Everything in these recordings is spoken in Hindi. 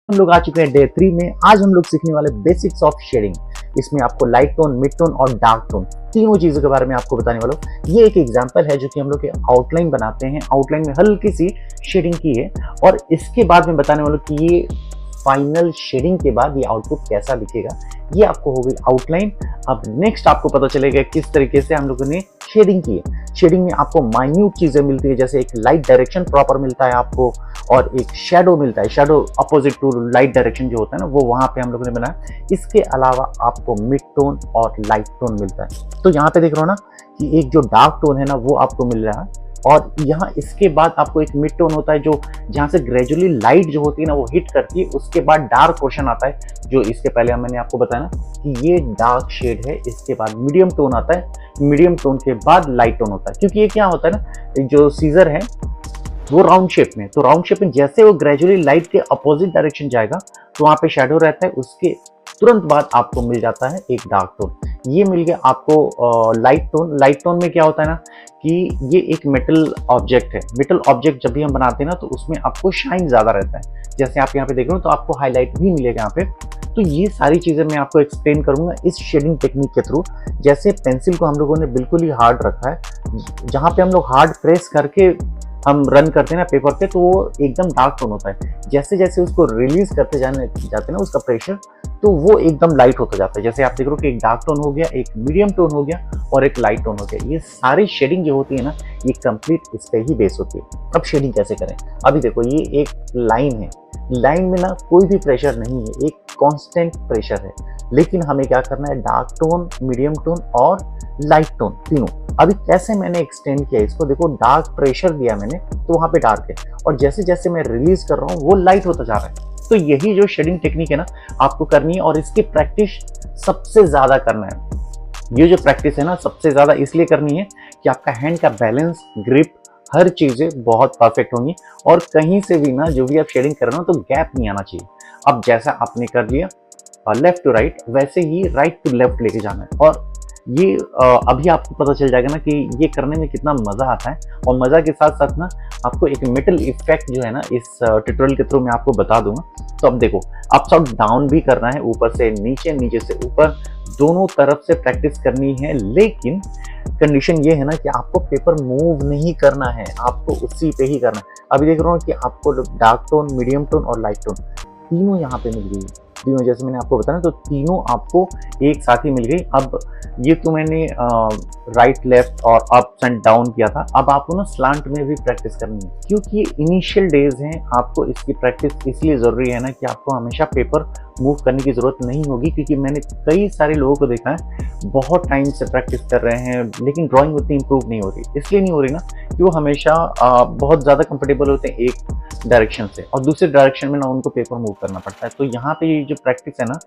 हम लोग आ चुके हैं डे 3 में। आज हम लोग सीखने वाले बेसिक्स ऑफ शेडिंग। इसमें आपको लाइट टोन, मिड टोन और डार्क टोन तीनों चीजों के बारे में आपको बताने वाला हूँ। ये एक एग्जांपल है जो कि हम लोग के आउटलाइन बनाते हैं, आउटलाइन में हल्की सी शेडिंग की है और इसके बाद में बताने वाला हूँ कि ये फाइनल शेडिंग के बाद ये आउटपुट कैसा दिखेगा। ये आपको हो गई आउटलाइन। अब नेक्स्ट आपको पता चलेगा किस तरीके से हम लोगों ने शेडिंग की है। शेडिंग में आपको माइन्यूट चीजें मिलती है, जैसे एक लाइट डायरेक्शन प्रॉपर मिलता है आपको और एक शेडो मिलता है। Shadow opposite to light direction जो होता है ना, वो वहां पे हम लोगों ने बनाया। इसके अलावा आपको मिड टोन और लाइट टोन मिलता है। तो यहाँ पे देख रहे हो ना कि एक जो डार्क टोन है ना वो आपको मिल रहा है और यहाँ इसके बाद आपको एक मिड टोन होता है जो जहाँ से ग्रेजुअली लाइट जो होती है ना वो हिट करती है। उसके बाद डार्क पोर्शन आता है जो इसके पहले मैंने आपको बताया ना कि ये डार्क शेड है। इसके बाद मीडियम टोन आता है, मीडियम टोन के बाद लाइट टोन होता है। क्योंकि ये क्या होता है ना, जो सीजर है वो राउंड शेप में, तो राउंड शेप में जैसे वो ग्रेजुअली लाइट के अपोजिट डायरेक्शन जाएगा तो वहां पे शेडो रहता है। उसके तुरंत बाद आपको मिल जाता है एक डार्क टोन। ये मिल गया आपको लाइट टोन। लाइट टोन में क्या होता है ना कि ये एक मेटल ऑब्जेक्ट है। मेटल ऑब्जेक्ट जब भी हम बनाते हैं ना तो उसमें आपको शाइन ज्यादा रहता है। जैसे आप यहाँ पे देख रहे हो तो आपको हाईलाइट भी मिलेगा यहाँ पे। तो ये सारी चीजें मैं आपको एक्सप्लेन करूंगा इस शेडिंग टेक्निक के थ्रू। जैसे पेंसिल को हम लोगों ने बिल्कुल ही हार्ड रखा है, जहाँ पे हम लोग हार्ड प्रेस करके हम रन करते हैं ना पेपर पे तो वो एकदम डार्क टोन होता है। जैसे जैसे उसको रिलीज करते जाते हैं ना उसका प्रेशर, तो वो एकदम लाइट होता जाता है। जैसे आप देख रहे हो कि एक डार्क टोन हो गया, एक मीडियम टोन हो गया और एक लाइट टोन हो गया। ये सारी शेडिंग जो होती है ना ये कंप्लीट इस पे ही बेस होती है। अब शेडिंग कैसे करें, अभी देखो ये एक लाइन है। लाइन में ना कोई भी प्रेशर नहीं है, एक कांस्टेंट प्रेशर है। लेकिन हमें क्या करना है, डार्क टोन, मीडियम टोन और लाइट टोन तीनों। अभी कैसे मैंने एक्सटेंड किया इसको, देखो डार्क प्रेशर दिया मैंने तो वहां पे डार्क है और जैसे जैसे मैं रिलीज कर रहा हूँ वो लाइट होता जा रहा है। तो यही जो शेडिंग टेक्निक है ना आपको करनी है और इसकी प्रैक्टिस सबसे ज्यादा करना है। ये जो प्रैक्टिस है ना सबसे ज्यादा इसलिए करनी है कि आपका हैंड का बैलेंस, ग्रिप, हर चीजें बहुत परफेक्ट होंगी और कहीं से भी ना जो भी आप शेडिंग कर रहे हो तो गैप नहीं आना चाहिए। अब जैसा आपने कर लिया लेफ्ट टू राइट, वैसे ही राइट टू लेफ्ट लेके जाना है। और ये अभी आपको पता चल जाएगा ना कि ये करने में कितना मजा आता है। और मजा के साथ साथ ना आपको एक मेटल इफेक्ट जो है ना इस ट्यूटोरियल के थ्रू मैं आपको बता दूंगा। तो अब देखो अप्स और डाउन भी करना है, ऊपर से नीचे, नीचे से ऊपर, दोनों तरफ से प्रैक्टिस करनी है। लेकिन कंडीशन ये है ना कि आपको पेपर मूव नहीं करना है, आपको उसी पे ही करना है। अभी देख रहा हूँ कि आपको डार्क टोन, मीडियम टोन और लाइट टोन तीनों यहाँ पे मिल गई। तीनों जैसे मैंने आपको बताया तो तीनों आपको एक साथ ही मिल गई। अब ये तो मैंने राइट, लेफ्ट और अप्स एंड डाउन किया था। अब आपको ना स्लांट में भी प्रैक्टिस करनी है क्योंकि ये इनिशियल डेज हैं। आपको इसकी प्रैक्टिस इसलिए जरूरी है ना कि आपको हमेशा पेपर मूव करने की जरूरत नहीं होगी। क्योंकि मैंने कई सारे लोगों को देखा है बहुत टाइम से प्रैक्टिस कर रहे हैं लेकिन ड्राइंग उतनी इंप्रूव नहीं हो रही। इसलिए नहीं हो रही ना कि वो हमेशा बहुत ज्यादा कंफर्टेबल होते हैं एक डायरेक्शन से और दूसरे डायरेक्शन में ना उनको पेपर मूव करना पड़ता है। तो यहाँ पे ये जो प्रैक्टिस है ना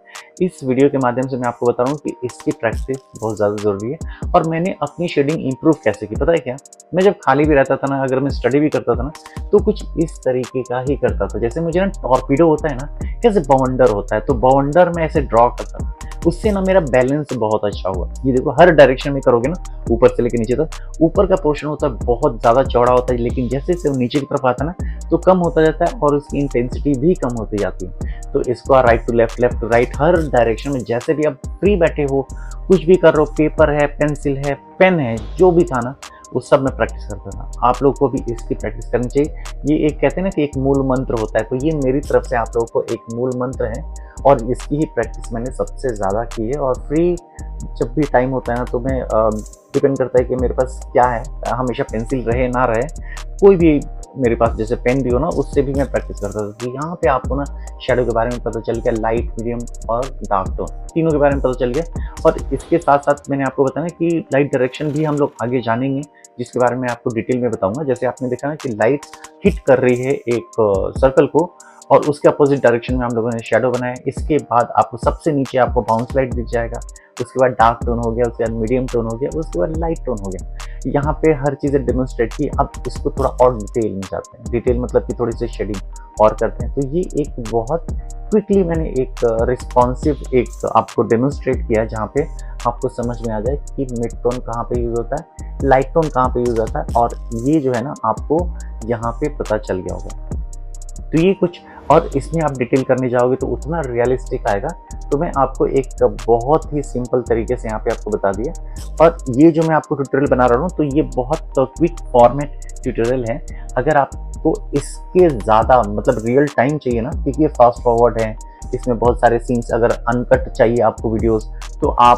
इस वीडियो के माध्यम से मैं आपको बता रहा हूँ कि इसकी प्रैक्टिस बहुत ज़्यादा ज़रूरी है। और मैंने अपनी शेडिंग इंप्रूव कैसे की पता है क्या, मैं जब खाली भी रहता था ना, अगर मैं स्टडी भी करता था ना तो कुछ इस तरीके का ही करता था। जैसे मुझे ना टॉर्पीडो होता है ना, कैसे बवंडर होता है, तो बवंडर में ऐसे ड्रॉ करता था। उससे ना मेरा बैलेंस बहुत अच्छा हुआ। ये देखो हर डायरेक्शन में करोगे ना, ऊपर से लेकर नीचे तक, ऊपर का पोर्शन होता है बहुत ज़्यादा चौड़ा होता है लेकिन जैसे जैसे नीचे की तरफ आता है ना तो कम होता जाता है और उसकी इंटेंसिटी भी कम होती जाती है। तो इसको right to left, left to right, हर डायरेक्शन में जैसे भी आप फ्री बैठे हो, कुछ भी कर रहे हो, पेपर है, पेंसिल है, पेन है, जो भी था ना उस सब में प्रैक्टिस करता था। आप लोग को भी इसकी प्रैक्टिस करनी चाहिए। ये एक कहते हैं ना कि एक मूल मंत्र होता है, तो ये मेरी तरफ से आप लोगों को एक मूल मंत्र है और इसकी ही प्रैक्टिस मैंने सबसे ज़्यादा की है। और फ्री जब भी टाइम होता है ना तो मैं डिपेंड करता है कि मेरे पास क्या है, हमेशा पेंसिल रहे ना रहे, कोई भी मेरे पास जैसे पेन भी हो ना उससे भी मैं प्रैक्टिस करता था। तो यहाँ पे आपको ना शेडो के बारे में पता चल गया, लाइट, मीडियम और डार्क टोन तीनों के बारे में पता चल गया। और इसके साथ साथ मैंने आपको बताया कि लाइट डायरेक्शन भी हम लोग आगे जानेंगे जिसके बारे में आपको डिटेल में बताऊंगा। जैसे आपने देखा ना कि लाइट हिट कर रही है एक सर्कल को और उसके अपोजिट डायरेक्शन में हम लोगों ने शेडो बनाया। इसके बाद आपको सबसे नीचे आपको बाउंस लाइट दिख जाएगा, उसके बाद डार्क टोन हो गया, उसके बाद मीडियम टोन हो गया, उसके बाद लाइट टोन हो गया। यहाँ पे हर चीज़ें डेमोन्स्ट्रेट की। अब इसको थोड़ा और डिटेल में जाते हैं, डिटेल मतलब कि थोड़ी सी शेडिंग और करते हैं। तो ये एक बहुत क्विकली मैंने एक रिस्पॉन्सिव एक आपको डेमोन्स्ट्रेट किया जहाँ पे आपको समझ में आ जाए कि मिड टोन कहाँ पे यूज होता है, लाइट टोन कहाँ पे यूज होता है। और ये जो है ना आपको यहाँ पे पता चल गया होगा। तो ये कुछ और इसमें आप डिटेल करने जाओगे तो उतना रियलिस्टिक आएगा। तो मैं आपको एक बहुत ही सिंपल तरीके से यहाँ पे आपको बता दिया। और ये जो मैं आपको ट्यूटोरियल बना रहा हूँ तो ये बहुत क्विक फॉर्मेट ट्यूटोरियल है। अगर आपको इसके ज़्यादा मतलब रियल टाइम चाहिए ना, क्योंकि ये फास्ट फॉरवर्ड है, इसमें बहुत सारे सीन्स, अगर अनकट चाहिए आपको वीडियोस तो आप